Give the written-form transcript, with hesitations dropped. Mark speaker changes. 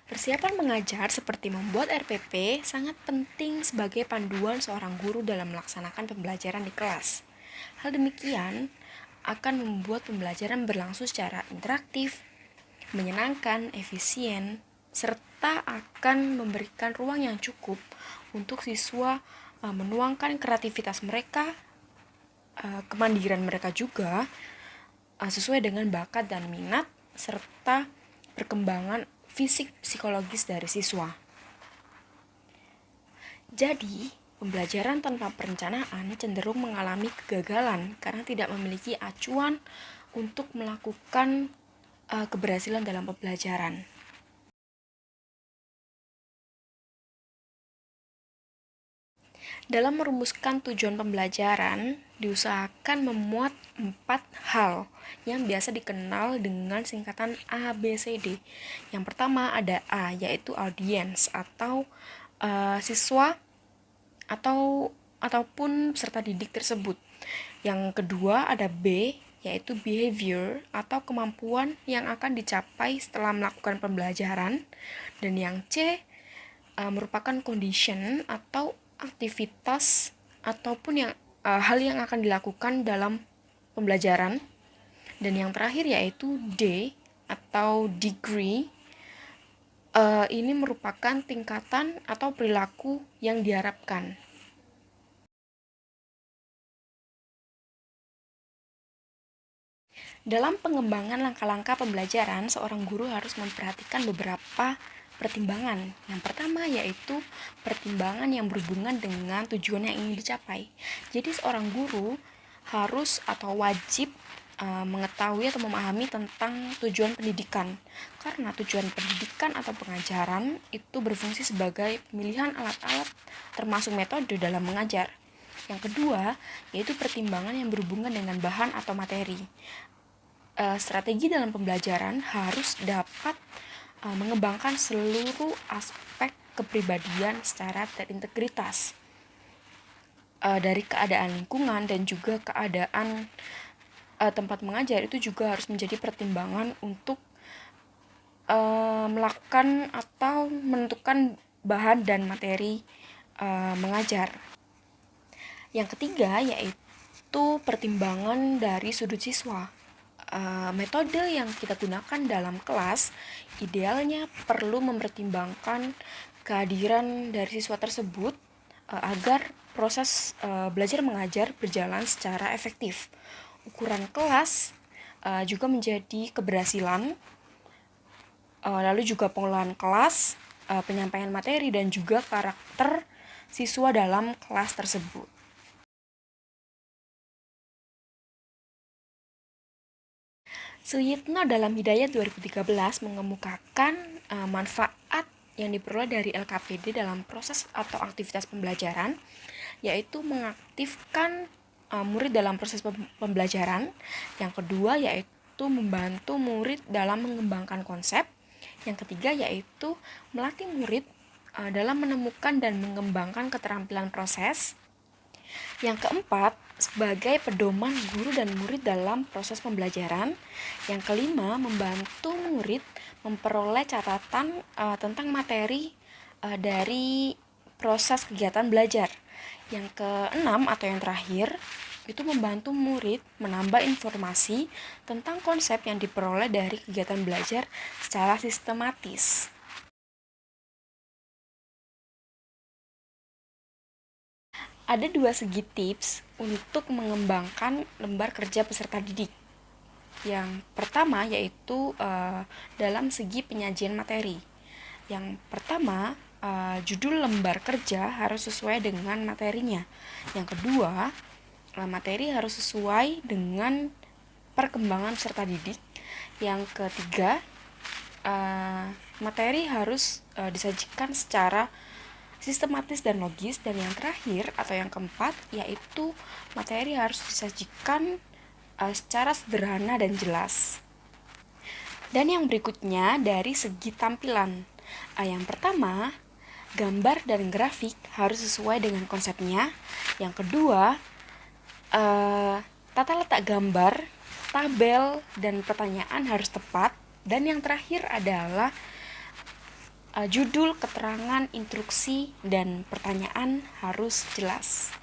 Speaker 1: Persiapan mengajar seperti membuat RPP sangat penting sebagai panduan seorang guru dalam melaksanakan pembelajaran di kelas. Hal demikian akan membuat pembelajaran berlangsung secara interaktif, menyenangkan, efisien, serta akan memberikan ruang yang cukup untuk siswa menuangkan kreativitas mereka, kemandirian mereka juga, sesuai dengan bakat dan minat, serta perkembangan fisik psikologis dari siswa. Jadi, pembelajaran tanpa perencanaan cenderung mengalami kegagalan karena tidak memiliki acuan untuk melakukan keberhasilan dalam pembelajaran. Dalam merumuskan tujuan pembelajaran, diusahakan memuat 4 hal yang biasa dikenal dengan singkatan ABCD. Yang pertama ada A, yaitu audience atau siswa ataupun peserta didik tersebut. Yang kedua ada B, yaitu behavior atau kemampuan yang akan dicapai setelah melakukan pembelajaran. Dan yang C merupakan condition atau aktivitas ataupun hal yang akan dilakukan dalam pembelajaran. Dan yang terakhir yaitu D atau degree. Ini merupakan tingkatan atau perilaku yang diharapkan. Dalam pengembangan langkah-langkah pembelajaran, seorang guru harus memperhatikan beberapa pertimbangan. Yang pertama yaitu pertimbangan yang berhubungan dengan tujuan yang ingin dicapai. Jadi seorang guru harus atau wajib mengetahui atau memahami tentang tujuan pendidikan. Karena tujuan pendidikan atau pengajaran itu berfungsi sebagai pemilihan alat-alat termasuk metode dalam mengajar. Yang kedua, yaitu pertimbangan yang berhubungan dengan bahan atau materi. Strategi dalam pembelajaran harus dapat mengembangkan seluruh aspek kepribadian secara terintegritas, dari keadaan lingkungan dan juga keadaan tempat mengajar itu juga harus menjadi pertimbangan untuk melakukan atau menentukan bahan dan materi mengajar. Yang ketiga yaitu pertimbangan dari sudut siswa. Metode yang kita gunakan dalam kelas idealnya perlu mempertimbangkan kehadiran dari siswa tersebut agar proses belajar mengajar berjalan secara efektif. Ukuran kelas juga menjadi keberhasilan, lalu juga pengolahan kelas, penyampaian materi dan juga karakter siswa dalam kelas tersebut. Suyitno dalam Hidayat 2013 mengemukakan manfaat yang diperoleh dari LKPD dalam proses atau aktivitas pembelajaran, yaitu mengaktifkan murid dalam proses pembelajaran. Yang kedua yaitu membantu murid dalam mengembangkan konsep. Yang ketiga yaitu melatih murid dalam menemukan dan mengembangkan keterampilan proses. Yang keempat, sebagai pedoman guru dan murid dalam proses pembelajaran. Yang kelima, membantu murid memperoleh catatan tentang materi dari proses kegiatan belajar. Yang keenam atau yang terakhir, itu membantu murid menambah informasi tentang konsep yang diperoleh dari kegiatan belajar secara sistematis. Ada dua segi tips untuk mengembangkan lembar kerja peserta didik. Yang pertama yaitu dalam segi penyajian materi. Yang pertama, judul lembar kerja harus sesuai dengan materinya. Yang kedua, materi harus sesuai dengan perkembangan peserta didik. Yang ketiga, materi harus disajikan secara sistematis dan logis. Dan yang terakhir atau yang keempat yaitu materi harus disajikan secara sederhana dan jelas. Dan yang berikutnya dari segi tampilan. Yang pertama, gambar dan grafik harus sesuai dengan konsepnya. Yang kedua, tata letak gambar, tabel, dan pertanyaan harus tepat. Dan yang terakhir adalah judul, keterangan, instruksi, dan pertanyaan harus jelas.